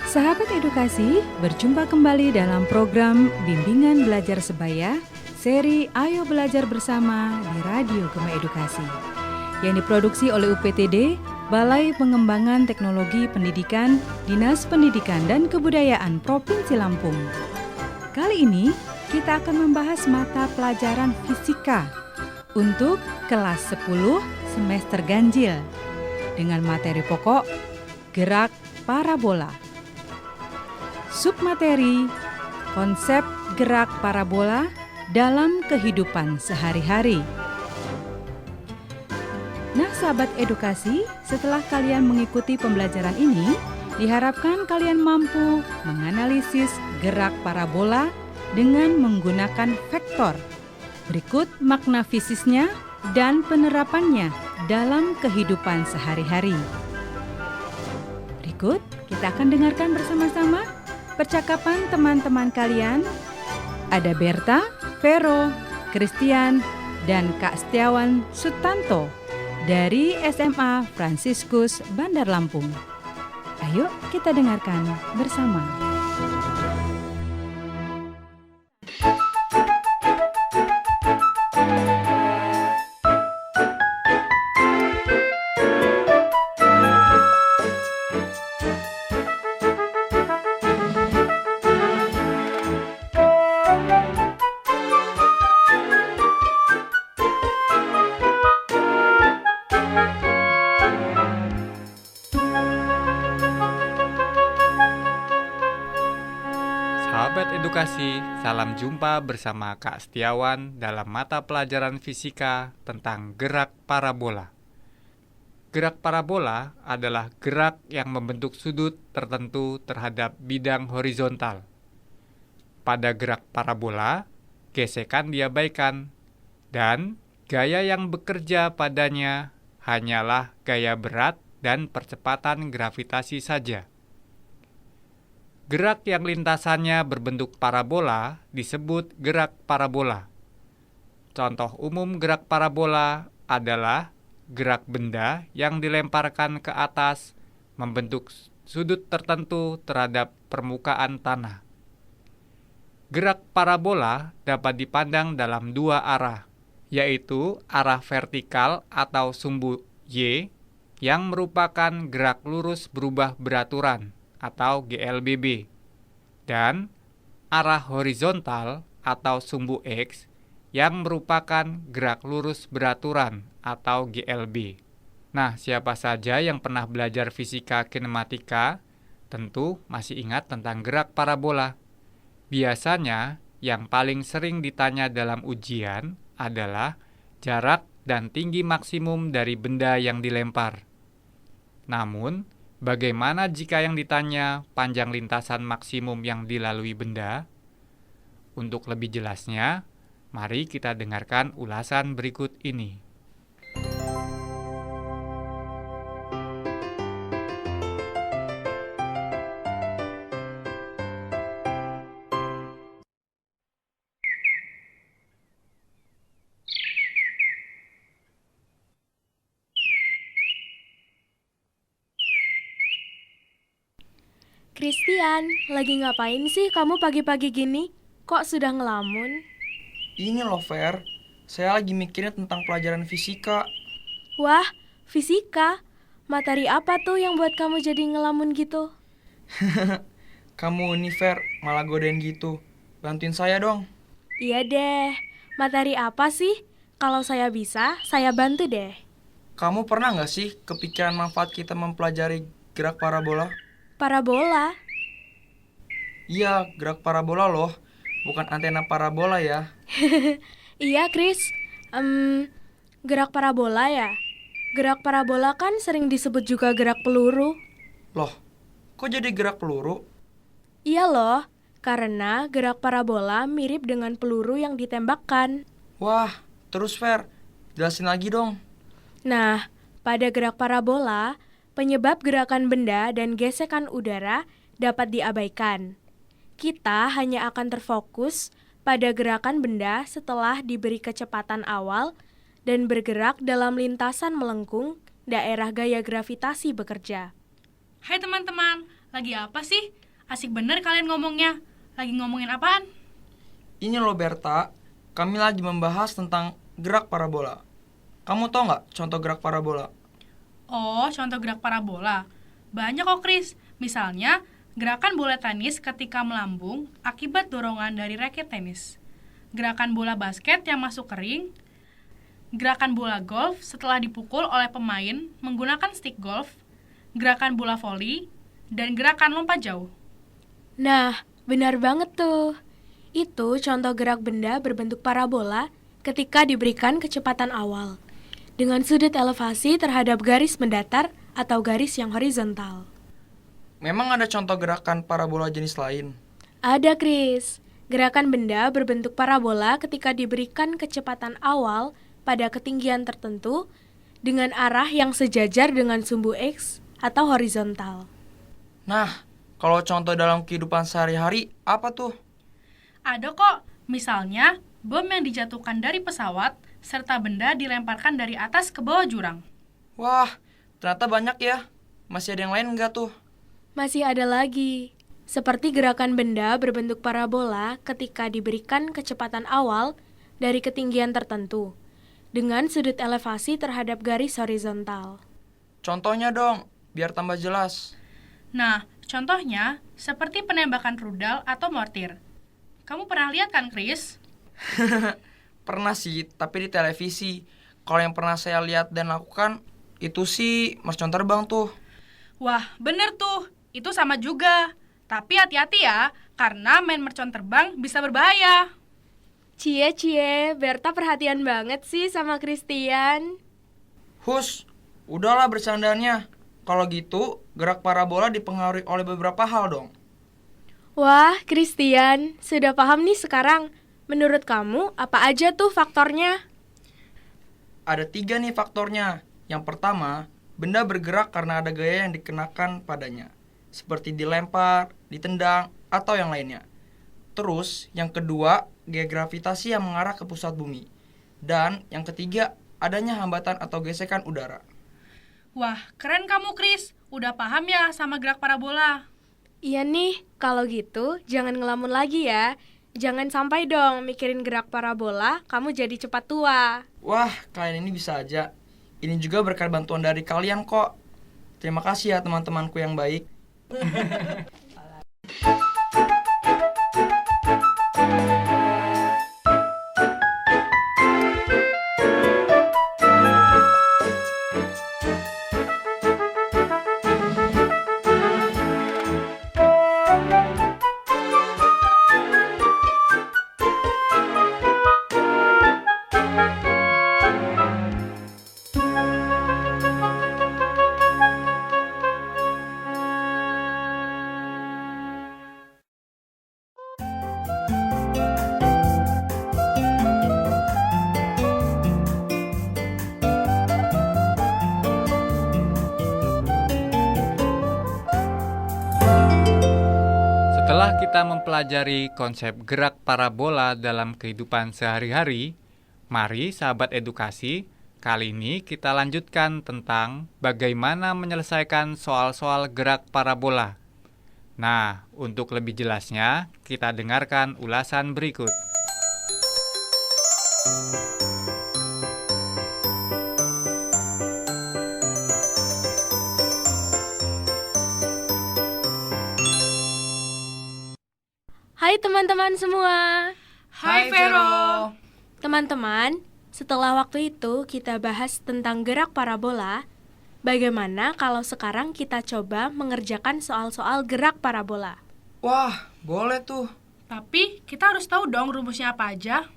Sahabat edukasi, berjumpa kembali dalam program Bimbingan Belajar Sebaya, seri Ayo Belajar Bersama di Radio Gema Edukasi, yang diproduksi oleh UPTD, Balai Pengembangan Teknologi Pendidikan, Dinas Pendidikan dan Kebudayaan Provinsi Lampung. Kali ini, kita akan membahas mata pelajaran fisika untuk kelas 10 semester ganjil dengan materi pokok gerak parabola. Submateri, konsep gerak parabola dalam kehidupan sehari-hari. Nah, sahabat edukasi, setelah kalian mengikuti pembelajaran ini, diharapkan kalian mampu menganalisis gerak parabola dengan menggunakan vektor. Berikut makna fisiknya dan penerapannya dalam kehidupan sehari-hari. Berikut kita akan dengarkan bersama-sama percakapan teman-teman kalian. Ada Berta, Vero, Christian, dan Kak Setiawan Sutanto dari SMA Fransiskus Bandar Lampung. Ayo kita dengarkan bersama. Sahabat edukasi, salam jumpa bersama Kak Setiawan dalam mata pelajaran fisika tentang gerak parabola. Gerak parabola adalah gerak yang membentuk sudut tertentu terhadap bidang horizontal. Pada gerak parabola, gesekan diabaikan, dan gaya yang bekerja padanya hanyalah gaya berat dan percepatan gravitasi saja. Gerak yang lintasannya berbentuk parabola disebut gerak parabola. Contoh umum gerak parabola adalah gerak benda yang dilemparkan ke atas membentuk sudut tertentu terhadap permukaan tanah. Gerak parabola dapat dipandang dalam dua arah, yaitu arah vertikal atau sumbu Y yang merupakan gerak lurus berubah beraturan atau GLBB, dan arah horizontal atau sumbu X yang merupakan gerak lurus beraturan atau GLB. Nah, siapa saja yang pernah belajar fisika kinematika tentu masih ingat tentang gerak parabola. Biasanya yang paling sering ditanya dalam ujian adalah jarak dan tinggi maksimum dari benda yang dilempar. Namun, bagaimana jika yang ditanya panjang lintasan maksimum yang dilalui benda? Untuk lebih jelasnya, mari kita dengarkan ulasan berikut ini. Christian, lagi ngapain sih kamu pagi-pagi gini? Kok sudah ngelamun? Ini loh, Fer. Saya lagi mikirin tentang pelajaran fisika. Wah, fisika? Materi apa tuh yang buat kamu jadi ngelamun gitu? Kamu nih, Fer, malah godain gitu. Bantuin saya dong. Iya deh, materi apa sih? Kalau saya bisa, saya bantu deh. Kamu pernah nggak sih kepikiran manfaat kita mempelajari gerak parabola? Parabola? Iya, gerak parabola loh. Bukan antena parabola ya. Iya, Chris. Gerak parabola ya? Gerak parabola kan sering disebut juga gerak peluru. Loh, kok jadi gerak peluru? Iya loh, karena gerak parabola mirip dengan peluru yang ditembakkan. Wah, terus Fer, jelasin lagi dong. Nah, pada gerak parabola, penyebab gerakan benda dan gesekan udara dapat diabaikan. Kita hanya akan terfokus pada gerakan benda setelah diberi kecepatan awal dan bergerak dalam lintasan melengkung daerah gaya gravitasi bekerja. Hai teman-teman, lagi apa sih? Asik bener kalian ngomongnya. Lagi ngomongin apaan? Ini loh Berta, kami lagi membahas tentang gerak parabola. Kamu tahu nggak contoh gerak parabola? Oh, contoh gerak parabola. Banyak kok, Kris. Misalnya, gerakan bola tenis ketika melambung akibat dorongan dari raket tenis. Gerakan bola basket yang masuk ke ring. Gerakan bola golf setelah dipukul oleh pemain menggunakan stick golf. Gerakan bola voli. Dan gerakan lompat jauh. Nah, benar banget tuh. Itu contoh gerak benda berbentuk parabola ketika diberikan kecepatan awal, dengan sudut elevasi terhadap garis mendatar atau garis yang horizontal. Memang ada contoh gerakan parabola jenis lain? Ada, Kris. Gerakan benda berbentuk parabola ketika diberikan kecepatan awal pada ketinggian tertentu dengan arah yang sejajar dengan sumbu X atau horizontal. Nah, kalau contoh dalam kehidupan sehari-hari, apa tuh? Ada kok, misalnya bom yang dijatuhkan dari pesawat serta benda dilemparkan dari atas ke bawah jurang. Wah, ternyata banyak ya. Masih ada yang lain nggak tuh? Masih ada lagi, seperti gerakan benda berbentuk parabola ketika diberikan kecepatan awal dari ketinggian tertentu, dengan sudut elevasi terhadap garis horizontal. Contohnya dong, biar tambah jelas. Nah, contohnya seperti penembakan rudal atau mortir. Kamu pernah lihat kan, Kris? Pernah sih, tapi di televisi. Kalau yang pernah saya lihat dan lakukan, itu sih mercon terbang tuh. Wah, bener tuh. Itu sama juga. Tapi hati-hati ya, karena main mercon terbang bisa berbahaya. Cie, Berta perhatian banget sih sama Christian. Hus, udahlah bercandanya. Kalau gitu, gerak parabola dipengaruhi oleh beberapa hal dong. Wah, Christian, sudah paham nih sekarang. Menurut kamu, apa aja tuh faktornya? Ada 3 nih faktornya. Yang pertama, benda bergerak karena ada gaya yang dikenakan padanya, seperti dilempar, ditendang, atau yang lainnya. Terus, yang kedua, gaya gravitasi yang mengarah ke pusat bumi. Dan yang ketiga, adanya hambatan atau gesekan udara. Wah, keren kamu, Kris. Udah paham ya sama gerak parabola. Iya nih, kalau gitu jangan ngelamun lagi ya. Jangan sampai dong mikirin gerak parabola, kamu jadi cepat tua. Wah, kalian ini bisa aja. Ini juga berkat bantuan dari kalian kok. Terima kasih ya teman-temanku yang baik. Setelah kita mempelajari konsep gerak parabola dalam kehidupan sehari-hari, mari sahabat edukasi, kali ini kita lanjutkan tentang bagaimana menyelesaikan soal-soal gerak parabola. Nah, untuk lebih jelasnya, kita dengarkan ulasan berikut. Hai teman-teman semua. Hai Vero. Teman-teman, setelah waktu itu kita bahas tentang gerak parabola. Bagaimana kalau sekarang kita coba mengerjakan soal-soal gerak parabola? Wah, boleh tuh. Tapi kita harus tahu dong rumusnya apa aja.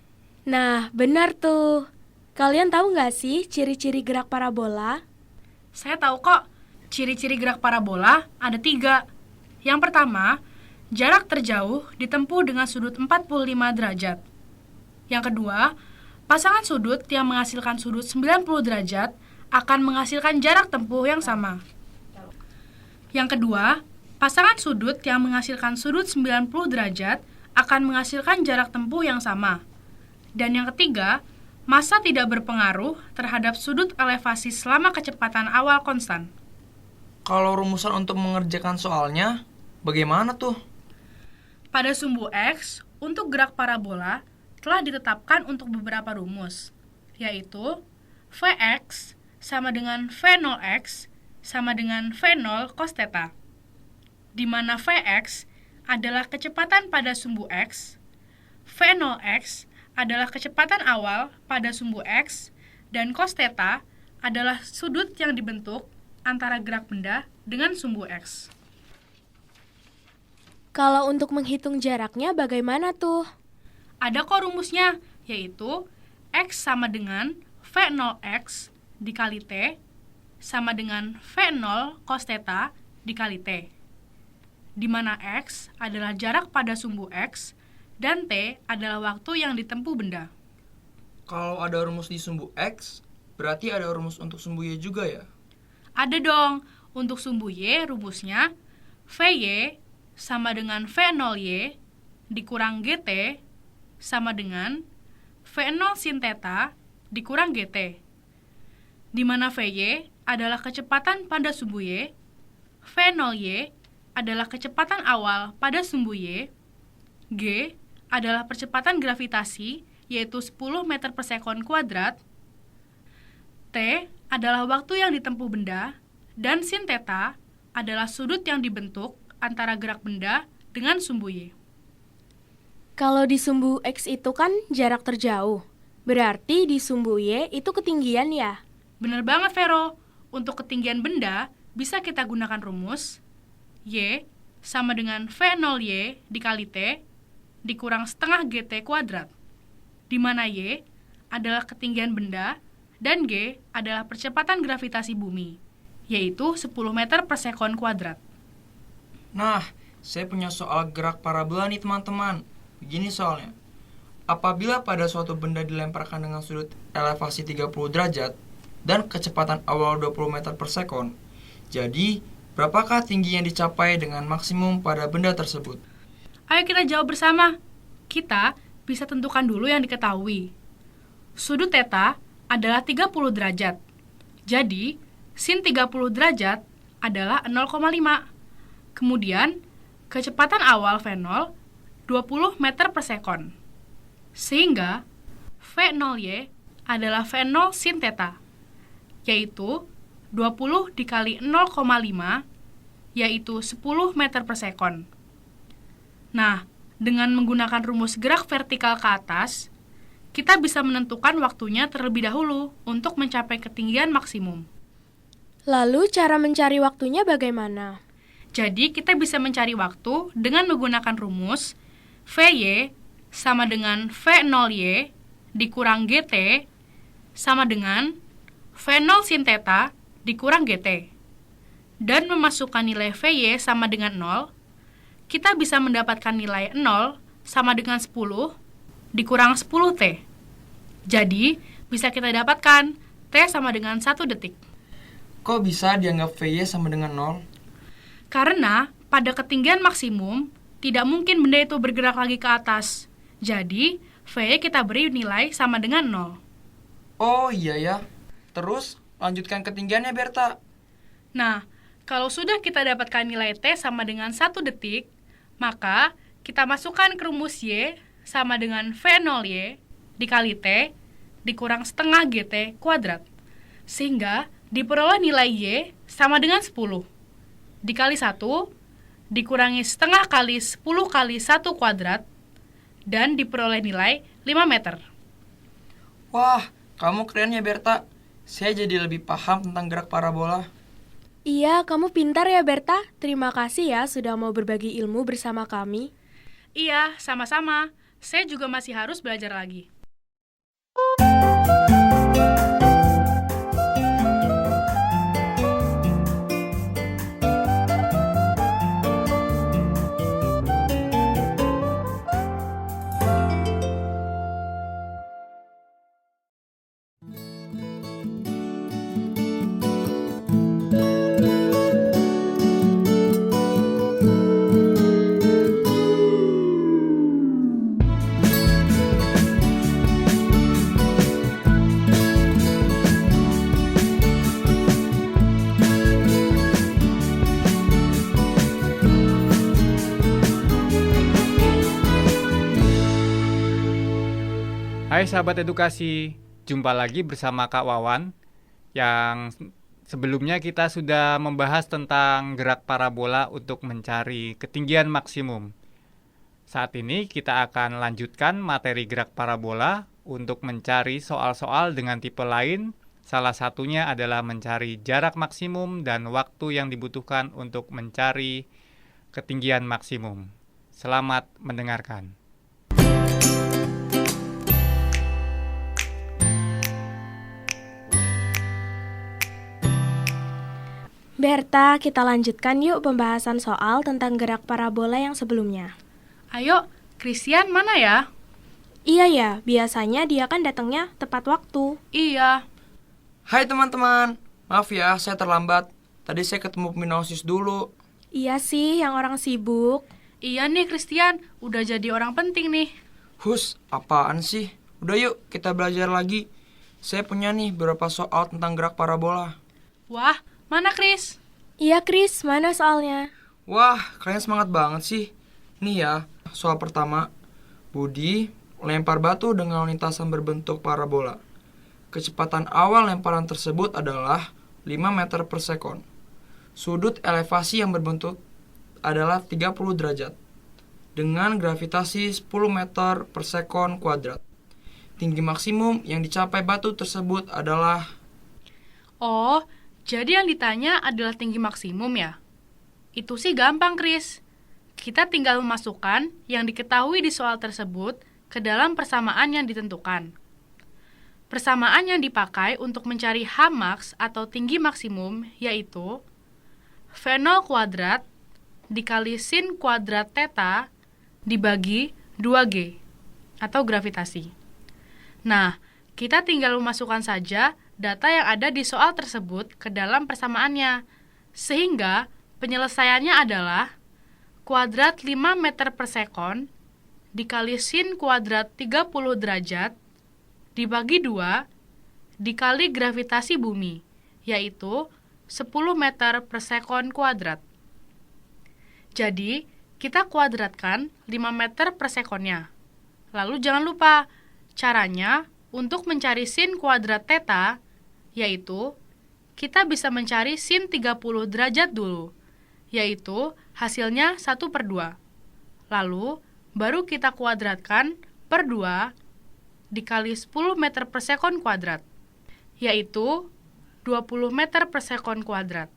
Nah, benar tuh. Kalian tahu nggak sih ciri-ciri gerak parabola? Saya tahu kok, ciri-ciri gerak parabola ada 3. Yang pertama, jarak terjauh ditempuh dengan sudut 45 derajat. Yang kedua, pasangan sudut yang menghasilkan sudut 90 derajat akan menghasilkan jarak tempuh yang sama. Yang kedua, pasangan sudut yang menghasilkan sudut 90 derajat akan menghasilkan jarak tempuh yang sama. Dan yang ketiga, massa tidak berpengaruh terhadap sudut elevasi selama kecepatan awal konstan. Kalau rumusan untuk mengerjakan soalnya, bagaimana tuh? Pada sumbu X, untuk gerak parabola telah ditetapkan untuk beberapa rumus, yaitu Vx sama dengan V0x sama dengan V0 cos theta, di mana Vx adalah kecepatan pada sumbu X, V0x adalah kecepatan awal pada sumbu X, dan cos theta adalah sudut yang dibentuk antara gerak benda dengan sumbu X. Kalau untuk menghitung jaraknya bagaimana tuh? Ada kok rumusnya, yaitu X sama dengan V0x dikali T sama dengan V0 cos theta dikali T, di mana X adalah jarak pada sumbu X dan T adalah waktu yang ditempuh benda. Kalau ada rumus di sumbu X, berarti ada rumus untuk sumbu Y juga ya? Ada dong, untuk sumbu Y rumusnya VY sama dengan V0Y dikurang GT sama dengan V0 sin theta dikurang GT, di mana VY adalah kecepatan pada sumbu Y, V0Y adalah kecepatan awal pada sumbu Y, G adalah percepatan gravitasi yaitu 10 meter per sekon kuadrat, T adalah waktu yang ditempuh benda, dan sin theta adalah sudut yang dibentuk antara gerak benda dengan sumbu Y. Kalau di sumbu X itu kan jarak terjauh, berarti di sumbu Y itu ketinggian ya? Bener banget, Vero. Untuk ketinggian benda, bisa kita gunakan rumus Y sama dengan V0Y dikali T dikurang setengah GT kuadrat, di mana Y adalah ketinggian benda dan G adalah percepatan gravitasi bumi, yaitu 10 meter per sekon kuadrat. Nah, saya punya soal gerak parabola nih teman-teman. Begini soalnya. Apabila pada suatu benda dilemparkan dengan sudut elevasi 30 derajat dan kecepatan awal 20 meter per sekon, jadi berapakah tinggi yang dicapai dengan maksimum pada benda tersebut? Ayo kita jawab bersama. Kita bisa tentukan dulu yang diketahui. Sudut theta adalah 30 derajat. Jadi, sin 30 derajat adalah 0,5. Kemudian, kecepatan awal V0 20 meter per sekon. Sehingga, V0Y adalah V0 sin theta, yaitu 20 dikali 0,5, yaitu 10 meter per sekon. Nah, dengan menggunakan rumus gerak vertikal ke atas, kita bisa menentukan waktunya terlebih dahulu untuk mencapai ketinggian maksimum. Lalu cara mencari waktunya bagaimana? Jadi, kita bisa mencari waktu dengan menggunakan rumus VY sama dengan V0Y dikurang GT sama dengan V0 sin theta dikurang GT. Dan memasukkan nilai VY sama dengan 0, kita bisa mendapatkan nilai 0 sama dengan 10 dikurang 10T. Jadi, bisa kita dapatkan T sama dengan 1 detik. Kok bisa dianggap VY sama dengan 0? Karena pada ketinggian maksimum, tidak mungkin benda itu bergerak lagi ke atas. Jadi, VY kita beri nilai sama dengan 0. Oh iya ya. Terus, lanjutkan ketinggiannya Berta. Nah, kalau sudah kita dapatkan nilai T sama dengan 1 detik, maka kita masukkan ke rumus Y sama dengan V0Y dikali T dikurang setengah GT kuadrat. Sehingga diperoleh nilai Y sama dengan 10 dikali 1 dikurangi setengah kali 10 kali 1 kuadrat dan diperoleh nilai 5 meter. Wah, kamu keren ya Berta. Saya jadi lebih paham tentang gerak parabola. Iya, kamu pintar ya Berta. Terima kasih ya sudah mau berbagi ilmu bersama kami. Iya, sama-sama. Saya juga masih harus belajar lagi. Hai sahabat edukasi, jumpa lagi bersama Kak Wawan yang sebelumnya kita sudah membahas tentang gerak parabola untuk mencari ketinggian maksimum. Saat ini kita akan lanjutkan materi gerak parabola untuk mencari soal-soal dengan tipe lain. Salah satunya adalah mencari jarak maksimum dan waktu yang dibutuhkan untuk mencari ketinggian maksimum. Selamat mendengarkan. Berta, kita lanjutkan yuk pembahasan soal tentang gerak parabola yang sebelumnya. Ayo, Christian mana ya? Iya ya, biasanya dia kan datangnya tepat waktu. Iya. Hai teman-teman, maaf ya saya terlambat. Tadi saya ketemu pembina OSIS dulu. Iya sih, yang orang sibuk. Iya nih Christian, udah jadi orang penting nih. Hus, apaan sih? Udah yuk kita belajar lagi. Saya punya nih beberapa soal tentang gerak parabola. Wah, mana Chris? Iya Chris, mana soalnya? Wah, kalian semangat banget sih. Nih ya, soal pertama. Budi lempar batu dengan lintasan berbentuk parabola. Kecepatan awal lemparan tersebut adalah 5 meter per sekon. Sudut elevasi yang berbentuk adalah 30 derajat. Dengan gravitasi 10 meter per sekon kuadrat. Tinggi maksimum yang dicapai batu tersebut adalah... Oh, jadi yang ditanya adalah tinggi maksimum ya? Itu sih gampang, Chris. Kita tinggal memasukkan yang diketahui di soal tersebut ke dalam persamaan yang ditentukan. Persamaan yang dipakai untuk mencari H-max atau tinggi maksimum yaitu V0 kuadrat dikali sin kuadrat theta dibagi 2G atau gravitasi. Nah, kita tinggal memasukkan saja data yang ada di soal tersebut ke dalam persamaannya, sehingga penyelesaiannya adalah kuadrat 5 meter per sekon dikali sin kuadrat 30 derajat dibagi 2 dikali gravitasi bumi, yaitu 10 meter per sekon kuadrat. Jadi, kita kuadratkan 5 meter per sekonnya. Lalu jangan lupa, caranya untuk mencari sin kuadrat theta, yaitu kita bisa mencari sin 30 derajat dulu, yaitu hasilnya 1/2. Lalu, baru kita kuadratkan per 2 dikali 10 meter per sekon kuadrat, yaitu 20 meter per sekon kuadrat.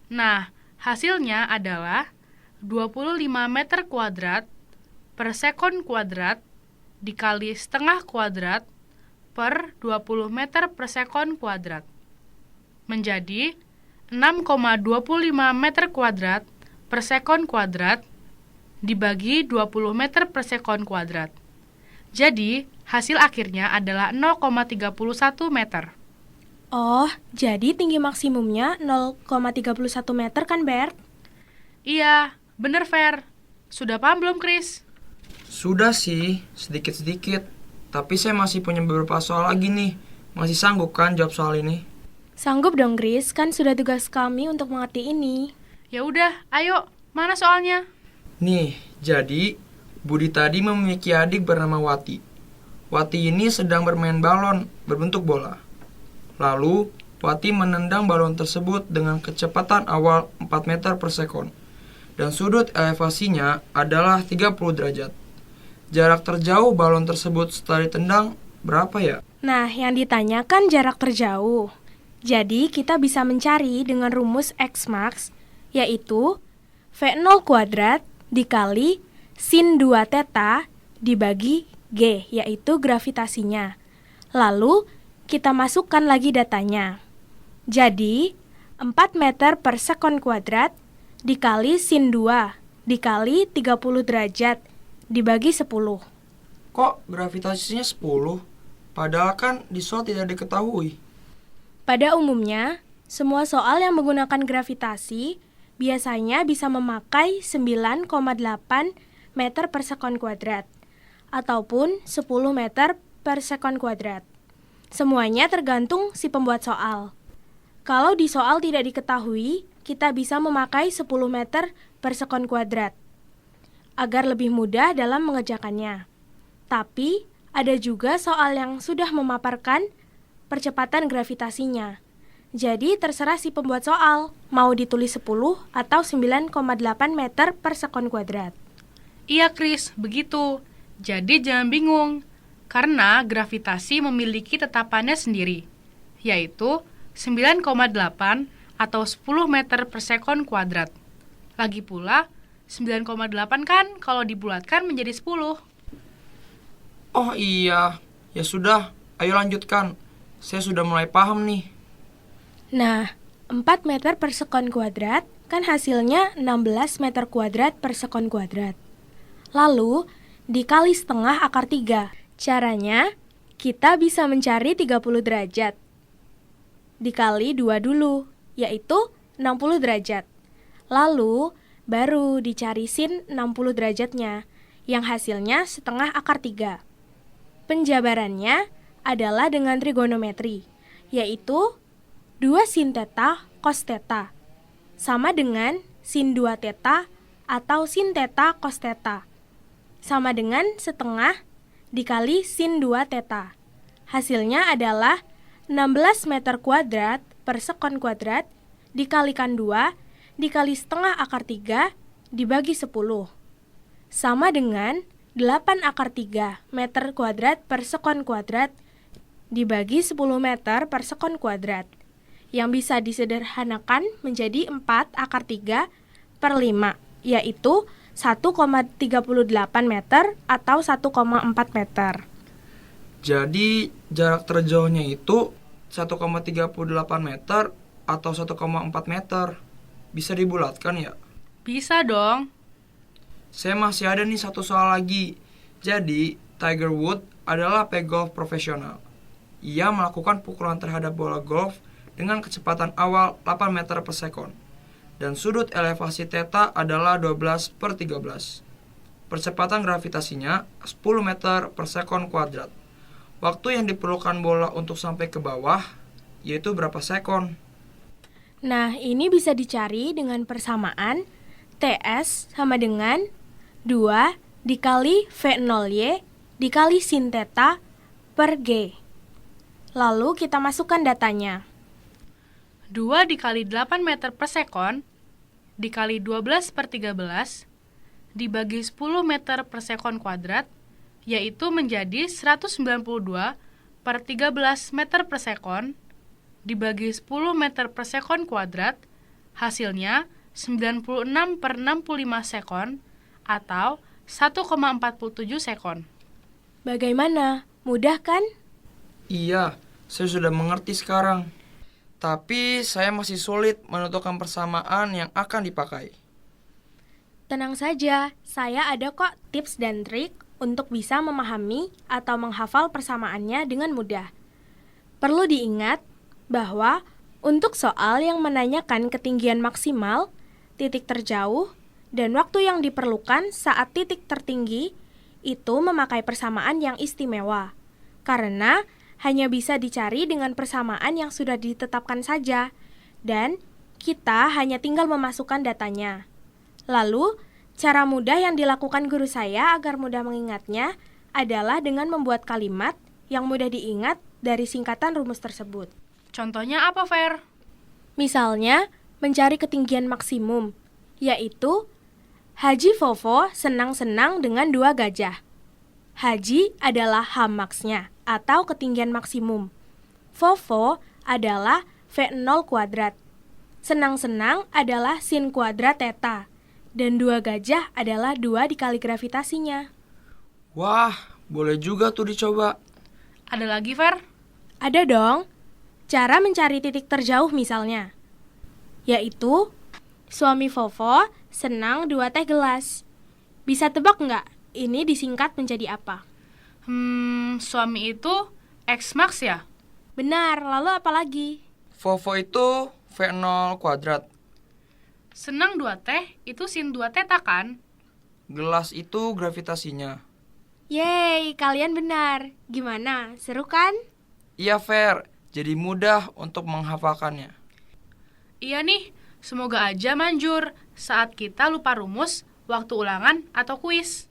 Nah, hasilnya adalah 25 meter kuadrat per sekon kuadrat dikali setengah kuadrat per 20 meter per sekon kuadrat. Menjadi 6,25 meter kuadrat per sekon kuadrat dibagi 20 meter per sekon kuadrat. Jadi, hasil akhirnya adalah 0,31 meter. Oh, jadi tinggi maksimumnya 0,31 meter kan, Bert? Iya, bener Fer. Sudah paham belum, Chris? Sudah sih, sedikit-sedikit. Tapi saya masih punya beberapa soal lagi nih. Masih sanggup kan jawab soal ini? Sanggup dong, Chris. Kan sudah tugas kami untuk mengerti ini. Ya udah, ayo. Mana soalnya? Nih, jadi Budi tadi memiliki adik bernama Wati. Wati ini sedang bermain balon berbentuk bola. Lalu, Wati menendang balon tersebut dengan kecepatan awal 4 meter per sekon. Dan sudut elevasinya adalah 30 derajat. Jarak terjauh balon tersebut setelah ditendang berapa ya? Nah, yang ditanyakan jarak terjauh. Jadi, kita bisa mencari dengan rumus X-max, yaitu V0 kuadrat dikali sin 2 theta dibagi G, yaitu gravitasinya. Lalu, kita masukkan lagi datanya. Jadi, 4 meter per sekon kuadrat dikali sin 2 dikali 30 derajat dibagi 10. Kok gravitasinya 10? Padahal kan di soal tidak diketahui. Pada umumnya, semua soal yang menggunakan gravitasi biasanya bisa memakai 9,8 meter per sekon kuadrat ataupun 10 meter per sekon kuadrat. Semuanya tergantung si pembuat soal. Kalau di soal tidak diketahui, kita bisa memakai 10 meter per sekon kuadrat agar lebih mudah dalam mengerjakannya. Tapi, Ada juga soal yang sudah memaparkan percepatan gravitasinya. Jadi terserah si pembuat soal, mau ditulis 10 atau 9,8 meter per sekon kuadrat. Iya, Kris, begitu. Jadi jangan bingung, karena gravitasi memiliki tetapannya sendiri, yaitu 9,8 atau 10 meter per sekon kuadrat. Lagi pula, 9,8 kan kalau dibulatkan menjadi 10. Oh iya, ya sudah, ayo lanjutkan. Saya sudah mulai paham nih. Nah, 4 meter per sekon kuadrat kan hasilnya 16 meter kuadrat per sekon kuadrat. Lalu, dikali setengah akar 3. Caranya, kita bisa mencari 30 derajat. Dikali 2 dulu, yaitu 60 derajat. Lalu, baru dicari sin 60 derajatnya, yang hasilnya setengah akar 3. Penjabarannya adalah dengan trigonometri, yaitu 2 sin theta cos theta, sama dengan sin 2 theta atau sin theta cos theta, sama dengan setengah dikali sin 2 theta. Hasilnya adalah 16 meter kuadrat per sekon kuadrat dikalikan 2 dikali setengah akar 3 dibagi 10, sama dengan 8 akar 3 meter kuadrat per sekon kuadrat dibagi 10 meter per sekon kuadrat, yang bisa disederhanakan menjadi 4 akar 3 per 5, yaitu 1,38 meter atau 1,4 meter. Jadi jarak terjauhnya itu 1,38 meter atau 1,4 meter. Bisa dibulatkan ya? Bisa dong. Saya masih ada nih satu soal lagi. Jadi, Tiger Woods adalah pegolf profesional. Ia melakukan pukulan terhadap bola golf dengan kecepatan awal 8 meter per sekon. Dan sudut elevasi theta adalah 12/13. Percepatan gravitasinya 10 meter per sekon kuadrat. Waktu yang diperlukan bola untuk sampai ke bawah yaitu berapa sekon? Nah, ini bisa dicari dengan persamaan TS sama dengan 2 dikali V0Y dikali sin theta per G. Lalu kita masukkan datanya. 2 dikali 8 meter per sekon dikali 12/13 dibagi 10 meter per sekon kuadrat, yaitu menjadi 192/13 meter per sekon dibagi 10 meter per sekon kuadrat, hasilnya 96/65 sekon atau 1,47 sekon. Bagaimana? Mudah kan? Iya, saya sudah mengerti sekarang. Tapi saya masih sulit menentukan persamaan yang akan dipakai. Tenang saja, saya ada kok tips dan trik untuk bisa memahami atau menghafal persamaannya dengan mudah. Perlu diingat bahwa untuk soal yang menanyakan ketinggian maksimal, titik terjauh, dan waktu yang diperlukan saat titik tertinggi, itu memakai persamaan yang istimewa, karena hanya bisa dicari dengan persamaan yang sudah ditetapkan saja, dan kita hanya tinggal memasukkan datanya. Lalu, cara mudah yang dilakukan guru saya agar mudah mengingatnya adalah dengan membuat kalimat yang mudah diingat dari singkatan rumus tersebut. Contohnya apa, Fer? Misalnya, mencari ketinggian maksimum, yaitu Haji Vovo senang-senang dengan 2 gajah. Haji adalah hamaksnya atau ketinggian maksimum. Vovo adalah V0 kuadrat. Senang-senang adalah sin kuadrat theta. Dan 2 gajah adalah 2 dikali gravitasinya. Wah, boleh juga tuh dicoba. Ada lagi, Fer? Ada dong. Cara mencari titik terjauh misalnya, yaitu suami Vovo senang 2 teh gelas. Bisa tebak nggak ini disingkat menjadi apa? Suami itu X-Max ya? Benar, lalu apa lagi? Vovo itu V0 kuadrat. Senang 2 teh itu sin 2 theta kan? Gelas itu gravitasinya. Yeay, kalian benar. Gimana, seru kan? Iya, Fer. Jadi mudah untuk menghafalkannya. Iya nih, semoga aja manjur saat kita lupa rumus waktu ulangan atau kuis.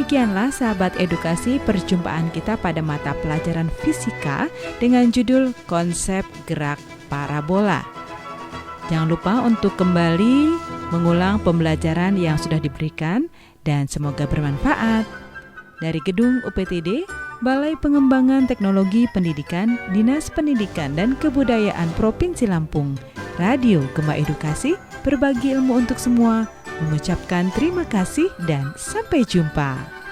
Demikianlah sahabat edukasi perjumpaan kita pada mata pelajaran fisika dengan judul konsep gerak parabola. Jangan lupa untuk kembali mengulang pembelajaran yang sudah diberikan dan semoga bermanfaat. Dari Gedung UPTD, Balai Pengembangan Teknologi Pendidikan, Dinas Pendidikan dan Kebudayaan Provinsi Lampung, Radio Gema Edukasi, berbagi ilmu untuk semua, mengucapkan terima kasih dan sampai jumpa.